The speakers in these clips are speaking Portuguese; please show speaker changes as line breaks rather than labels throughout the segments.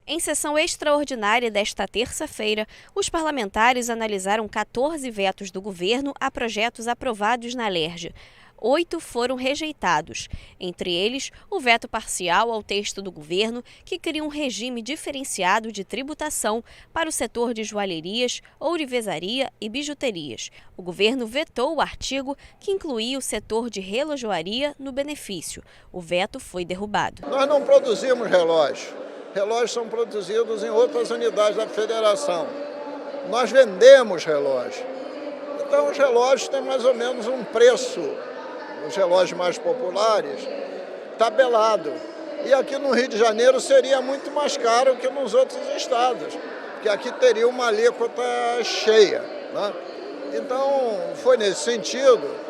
Em sessão extraordinária desta terça-feira, os parlamentares analisaram 14 vetos do governo a projetos aprovados na LERJ. 8 foram rejeitados, entre eles o veto parcial ao texto do governo que cria um regime diferenciado de tributação para o setor de joalherias, ourivesaria e bijuterias. O governo vetou o artigo que incluía o setor de relojoaria no benefício. O veto foi derrubado.
Nós não produzimos relógios. Relógios são produzidos em outras unidades da federação. Nós vendemos relógios. Então os relógios têm mais ou menos um preço, os relógios mais populares, tabelado. E aqui no Rio de Janeiro seria muito mais caro que nos outros estados, porque aqui teria uma alíquota cheia, né? Então foi nesse sentido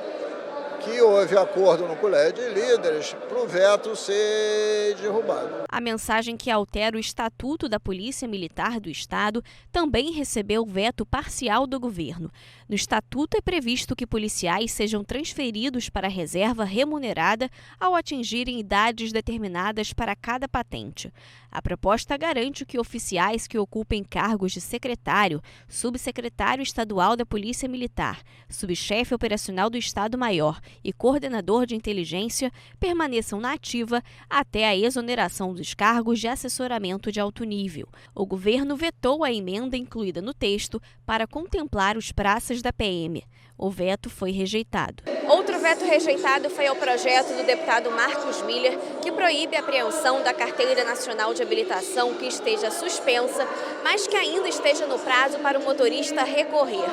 que houve acordo no Colégio de Líderes para o veto ser derrubado.
A mensagem que altera o Estatuto da Polícia Militar do Estado também recebeu veto parcial do governo. No Estatuto é previsto que policiais sejam transferidos para a reserva remunerada ao atingirem idades determinadas para cada patente. A proposta garante que oficiais que ocupem cargos de secretário, subsecretário estadual da Polícia Militar, subchefe operacional do Estado-Maior e coordenador de inteligência permaneçam na ativa até a exoneração dos cargos de assessoramento de alto nível. O governo vetou a emenda incluída no texto para contemplar os praças da PM. O veto foi rejeitado.
Outro veto rejeitado foi ao projeto do deputado Marcos Miller, que proíbe a apreensão da Carteira Nacional de Habilitação que esteja suspensa, mas que ainda esteja no prazo para o motorista recorrer.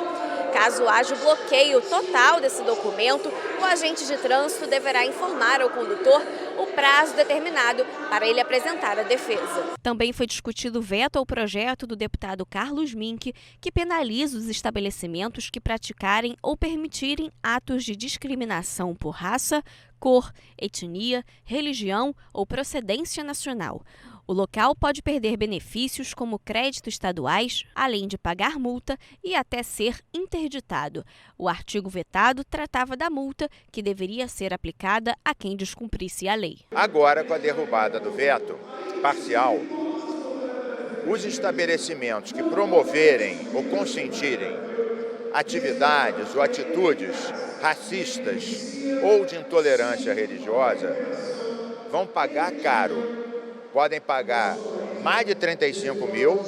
Caso haja o bloqueio total desse documento, o agente de trânsito deverá informar ao condutor o prazo determinado para ele apresentar a defesa.
Também foi discutido o veto ao projeto do deputado Carlos Mink, que penaliza os estabelecimentos que praticarem ou permitirem atos de discriminação por raça, cor, etnia, religião ou procedência nacional. O local pode perder benefícios como créditos estaduais, além de pagar multa e até ser interditado. O artigo vetado tratava da multa que deveria ser aplicada a quem descumprisse a lei.
Agora, com a derrubada do veto parcial, os estabelecimentos que promoverem ou consentirem atividades ou atitudes racistas ou de intolerância religiosa vão pagar caro. Podem pagar mais de 35 mil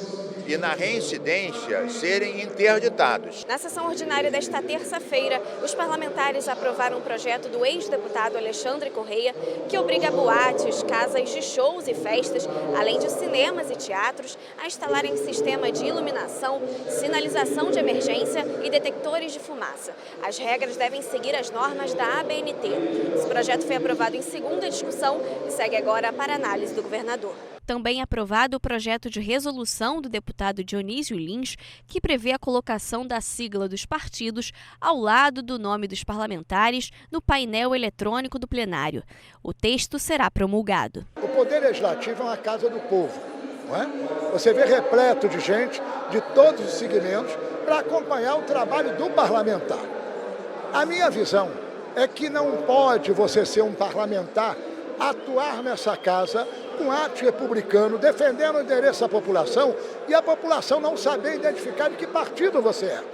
e, na reincidência, serem interditados.
Na sessão ordinária desta terça-feira, os parlamentares aprovaram um projeto do ex-deputado Alexandre Correia que obriga boates, casas de shows e festas, além de cinemas e teatros, a instalarem sistema de iluminação, sinalização de emergência e detectores de fumaça. As regras devem seguir as normas da ABNT. Esse projeto foi aprovado em segunda discussão e segue agora para análise do governador.
Também aprovado o projeto de resolução do deputado Dionísio Lins, que prevê a colocação da sigla dos partidos ao lado do nome dos parlamentares no painel eletrônico do plenário. O texto será promulgado.
O Poder Legislativo é uma casa do povo, não é? Você vê repleto de gente de todos os segmentos para acompanhar o trabalho do parlamentar. A minha visão é que não pode você ser um parlamentar, atuar nessa casa com arte republicano, defendendo o endereço da população e a população não saber identificar de que partido você é.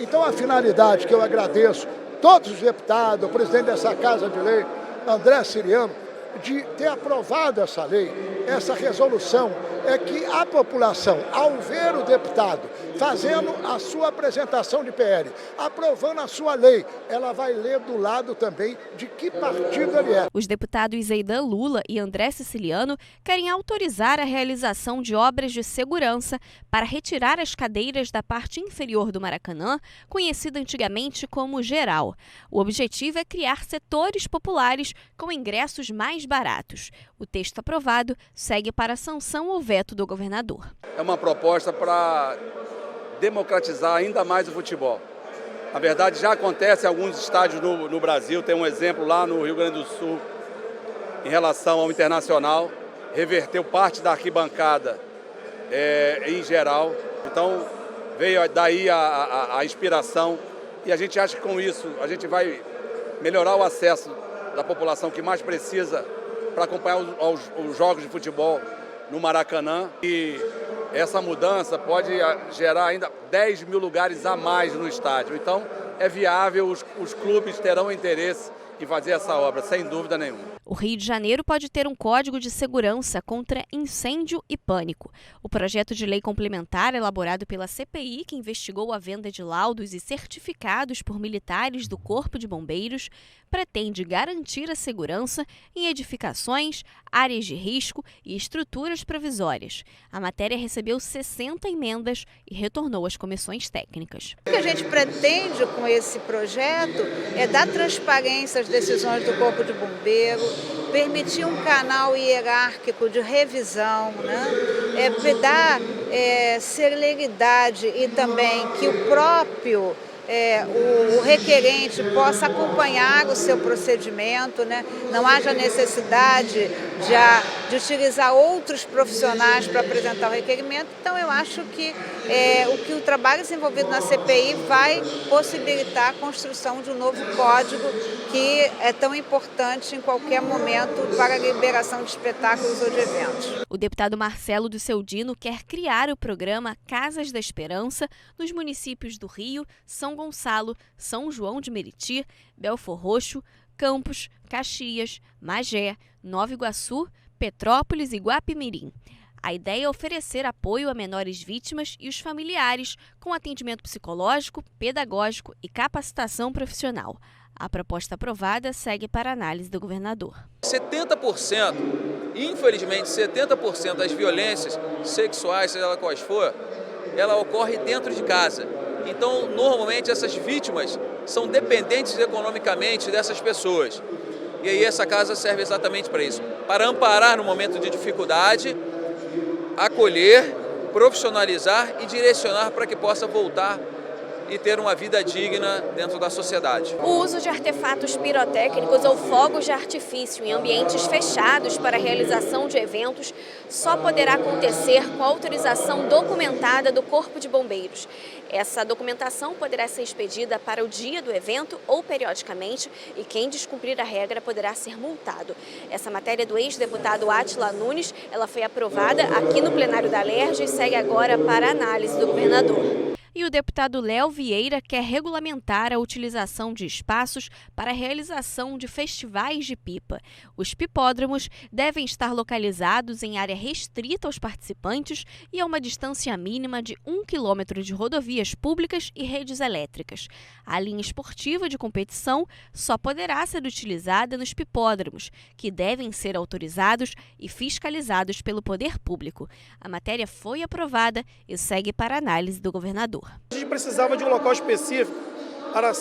Então a finalidade que eu agradeço todos os deputados, o presidente dessa Casa de Lei, André Siriano, de ter aprovado essa lei, essa resolução, é que a população, ao ver o deputado fazendo a sua apresentação de PL, aprovando a sua lei, ela vai ler do lado também de que partido ele é.
Os deputados Zeidan Lula e André Siciliano querem autorizar a realização de obras de segurança para retirar as cadeiras da parte inferior do Maracanã, conhecida antigamente como Geral. O objetivo é criar setores populares com ingressos mais baratos. O texto aprovado segue para a sanção ou veto do governador.
É uma proposta para democratizar ainda mais o futebol. Na verdade, já acontece em alguns estádios no Brasil, tem um exemplo lá no Rio Grande do Sul, em relação ao Internacional, reverteu parte da arquibancada em geral. Então, veio daí a inspiração e a gente acha que com isso a gente vai melhorar o acesso da população que mais precisa para acompanhar os jogos de futebol no Maracanã. E essa mudança pode gerar ainda 10 mil lugares a mais no estádio. Então, é viável, os clubes terão interesse em fazer essa obra, sem dúvida nenhuma.
O Rio de Janeiro pode ter um código de segurança contra incêndio e pânico. O projeto de lei complementar elaborado pela CPI, que investigou a venda de laudos e certificados por militares do Corpo de Bombeiros, pretende garantir a segurança em edificações, áreas de risco e estruturas provisórias. A matéria recebeu 60 emendas e retornou às comissões técnicas.
O que a gente pretende com esse projeto é dar transparência às decisões do Corpo de Bombeiro, permitir um canal hierárquico de revisão, dar celeridade e também que o próprio o requerente possa acompanhar o seu procedimento, não haja necessidade de utilizar outros profissionais para apresentar o requerimento. Então, eu acho que o trabalho desenvolvido na CPI vai possibilitar a construção de um novo código que é tão importante em qualquer momento para a liberação de espetáculos ou de eventos.
O deputado Marcelo do Seudino quer criar o programa Casas da Esperança nos municípios do Rio, São Gonçalo, São João de Meriti, Belfor Roxo, Campos, Caxias, Magé, Nova Iguaçu, Petrópolis e Guapimirim. A ideia é oferecer apoio a menores vítimas e os familiares, com atendimento psicológico, pedagógico e capacitação profissional. A proposta aprovada segue para análise do governador.
70%, infelizmente 70% das violências sexuais, seja ela quais for, ela ocorre dentro de casa. Então, normalmente, essas vítimas são dependentes economicamente dessas pessoas. E aí essa casa serve exatamente para isso, para amparar no momento de dificuldade, acolher, profissionalizar e direcionar para que possa voltar e ter uma vida digna dentro da sociedade.
O uso de artefatos pirotécnicos ou fogos de artifício em ambientes fechados para a realização de eventos só poderá acontecer com a autorização documentada do Corpo de Bombeiros. Essa documentação poderá ser expedida para o dia do evento ou periodicamente, e quem descumprir a regra poderá ser multado. Essa matéria do ex-deputado Átila Nunes, ela foi aprovada aqui no plenário da Alerj e segue agora para a análise do governador.
E o deputado Léo Vieira quer regulamentar a utilização de espaços para a realização de festivais de pipa. Os pipódromos devem estar localizados em área restrita aos participantes e a uma distância mínima de 1 quilômetro de rodovias públicas e redes elétricas. A linha esportiva de competição só poderá ser utilizada nos pipódromos, que devem ser autorizados e fiscalizados pelo poder público. A matéria foi aprovada e segue para análise do governador.
A gente precisava de um local específico para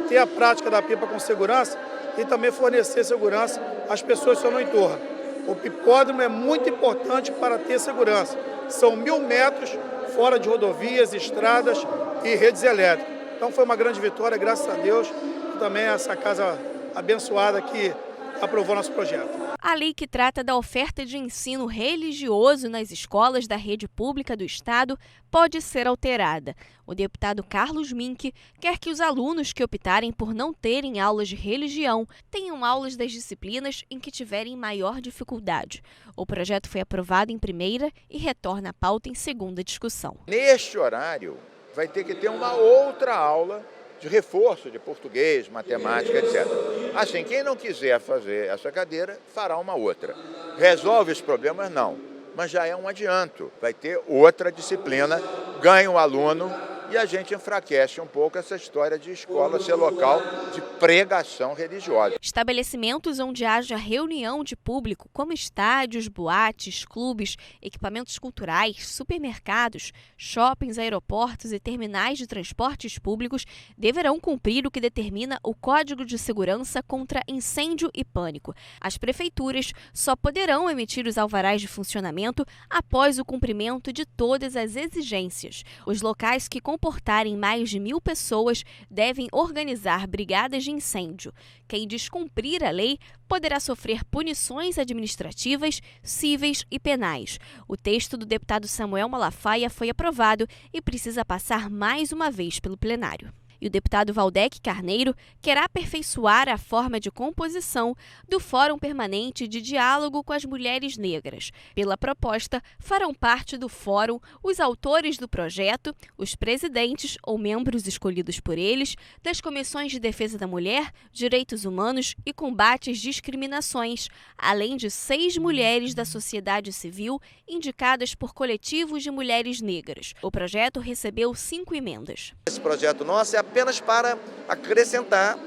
ter a prática da pipa com segurança e também fornecer segurança às pessoas que estão no entorno. O pipódromo é muito importante para ter segurança. São 1.000 metros fora de rodovias, estradas e redes elétricas. Então foi uma grande vitória, graças a Deus, e também essa casa abençoada que aprovou nosso projeto.
A lei que trata da oferta de ensino religioso nas escolas da rede pública do Estado pode ser alterada. O deputado Carlos Mink quer que os alunos que optarem por não terem aulas de religião tenham aulas das disciplinas em que tiverem maior dificuldade. O projeto foi aprovado em primeira e retorna à pauta em segunda discussão.
Neste horário, vai ter que ter uma outra aula de reforço de português, matemática, etc. Assim, quem não quiser fazer essa cadeira, fará uma outra. Resolve os problemas? Não, mas já é um adianto. Vai ter outra disciplina, ganha o aluno e a gente enfraquece um pouco essa história de escola ser local de pregação religiosa.
Estabelecimentos onde haja reunião de público, como estádios, boates, clubes, equipamentos culturais, supermercados, shoppings, aeroportos e terminais de transportes públicos, deverão cumprir o que determina o Código de Segurança contra Incêndio e Pânico. As prefeituras só poderão emitir os alvarás de funcionamento após o cumprimento de todas as exigências. Os locais que comportarem mais de 1.000 pessoas devem organizar brigadas de incêndio. Quem descumprir a lei poderá sofrer punições administrativas, cíveis e penais. O texto do deputado Samuel Malafaia foi aprovado e precisa passar mais uma vez pelo plenário. E o deputado Valdec Carneiro quer aperfeiçoar a forma de composição do Fórum Permanente de Diálogo com as Mulheres Negras. Pela proposta, farão parte do fórum os autores do projeto, os presidentes ou membros escolhidos por eles, das comissões de defesa da mulher, direitos humanos e combate às discriminações, além de 6 mulheres da sociedade civil indicadas por coletivos de mulheres negras. O projeto recebeu 5 emendas.
Esse projeto nosso é apenas para acrescentar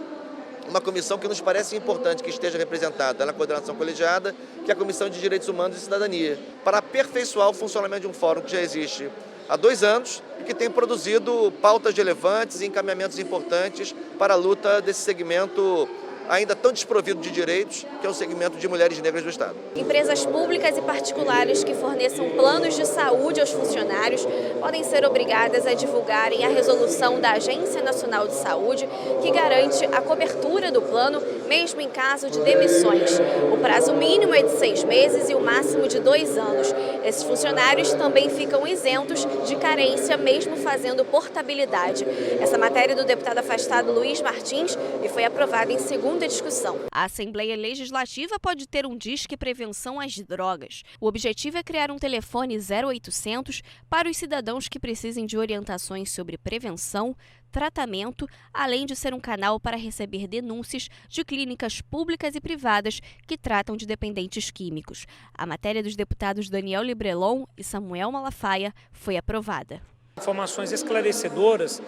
uma comissão que nos parece importante que esteja representada na coordenação colegiada, que é a Comissão de Direitos Humanos e Cidadania, para aperfeiçoar o funcionamento de um fórum que já existe há 2 anos e que tem produzido pautas relevantes e encaminhamentos importantes para a luta desse segmento ainda tão desprovido de direitos, que é o segmento de mulheres negras do Estado.
Empresas públicas e particulares que forneçam planos de saúde aos funcionários podem ser obrigadas a divulgarem a resolução da Agência Nacional de Saúde, que garante a cobertura do plano, mesmo em caso de demissões. O prazo mínimo é de 6 meses e o máximo de 2 anos. Esses funcionários também ficam isentos de carência, mesmo fazendo portabilidade. Essa matéria é do deputado afastado Luiz Martins e foi aprovada em segunda discussão.
A Assembleia Legislativa pode ter um disque prevenção às drogas. O objetivo é criar um telefone 0800 para os cidadãos que precisem de orientações sobre prevenção, tratamento, além de ser um canal para receber denúncias de clínicas públicas e privadas que tratam de dependentes químicos. A matéria dos deputados Daniel Librelon e Samuel Malafaia foi aprovada.
Informações esclarecedoras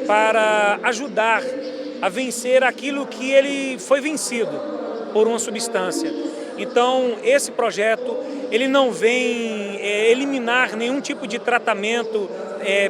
para ajudar a vencer aquilo que ele foi vencido por uma substância. Então, esse projeto ele não vem eliminar nenhum tipo de tratamento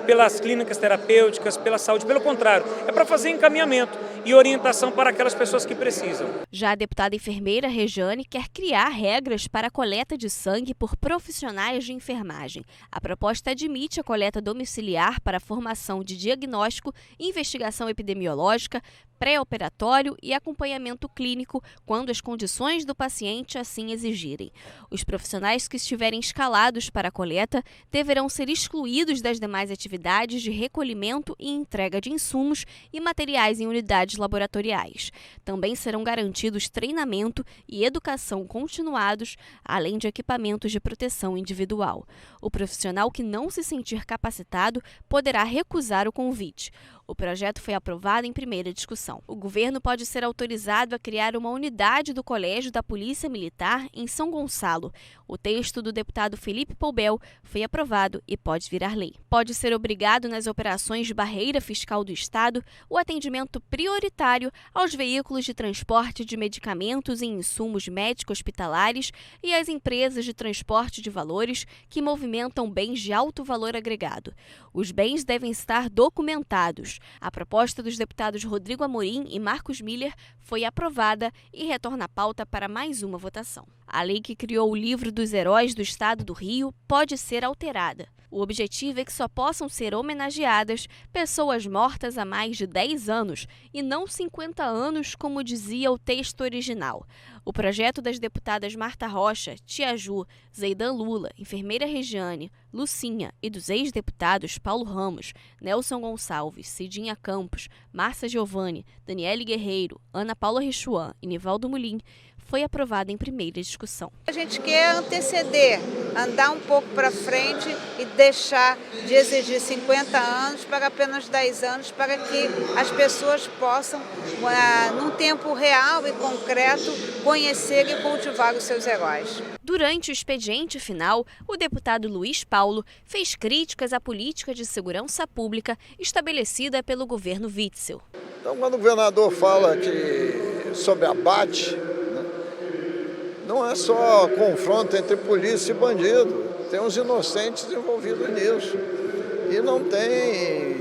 pelas clínicas terapêuticas, pela saúde, pelo contrário, é para fazer encaminhamento e orientação para aquelas pessoas que precisam.
Já a deputada enfermeira Rejane quer criar regras para a coleta de sangue por profissionais de enfermagem. A proposta admite a coleta domiciliar para a formação de diagnóstico, investigação epidemiológica, pré-operatório e acompanhamento clínico quando as condições do paciente assim exigirem. Os profissionais que estiverem escalados para a coleta deverão ser excluídos das demais atividades de recolhimento e entrega de insumos e materiais em unidades laboratoriais. Também serão garantidos treinamento e educação continuados, além de equipamentos de proteção individual. O profissional que não se sentir capacitado poderá recusar o convite. O projeto foi aprovado em primeira discussão. O governo pode ser autorizado a criar uma unidade do Colégio da Polícia Militar em São Gonçalo. O texto do deputado Felipe Poubel foi aprovado e pode virar lei. Pode ser obrigado nas operações de barreira fiscal do Estado o atendimento prioritário aos veículos de transporte de medicamentos e insumos médico-hospitalares e às empresas de transporte de valores que movimentam bens de alto valor agregado. Os bens devem estar documentados. A proposta dos deputados Rodrigo Amorim e Marcos Miller foi aprovada e retorna à pauta para mais uma votação. A lei que criou o livro dos heróis do Estado do Rio pode ser alterada. O objetivo é que só possam ser homenageadas pessoas mortas há mais de 10 anos e não 50 anos, como dizia o texto original. O projeto das deputadas Marta Rocha, Tia Ju, Zeidan Lula, enfermeira Regiane, Lucinha e dos ex-deputados Paulo Ramos, Nelson Gonçalves, Cidinha Campos, Márcia Giovanni, Daniele Guerreiro, Ana Paula Richuan e Nivaldo Mulim foi aprovada em primeira discussão.
A gente quer anteceder, andar um pouco para frente e deixar de exigir 50 anos para apenas 10 anos, para que as pessoas possam, num tempo real e concreto, conhecer e cultivar os seus heróis.
Durante o expediente final, o deputado Luiz Paulo fez críticas à política de segurança pública estabelecida pelo governo Witzel.
Então, quando o governador fala sobre abate, não é só confronto entre polícia e bandido, tem uns inocentes envolvidos nisso. E não tem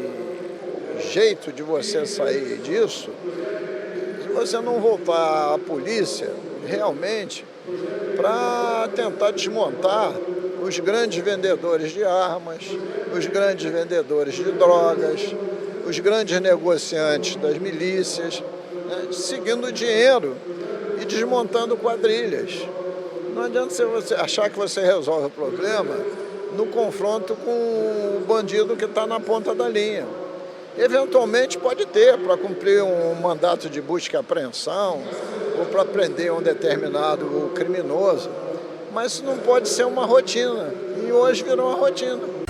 jeito de você sair disso se você não voltar à polícia realmente para tentar desmontar os grandes vendedores de armas, os grandes vendedores de drogas, os grandes negociantes das milícias, né, seguindo dinheiro e desmontando quadrilhas. Não adianta você achar que você resolve o problema no confronto com o bandido que está na ponta da linha. Eventualmente pode ter para cumprir um mandato de busca e apreensão ou para prender um determinado criminoso, mas isso não pode ser uma rotina, e hoje virou uma rotina.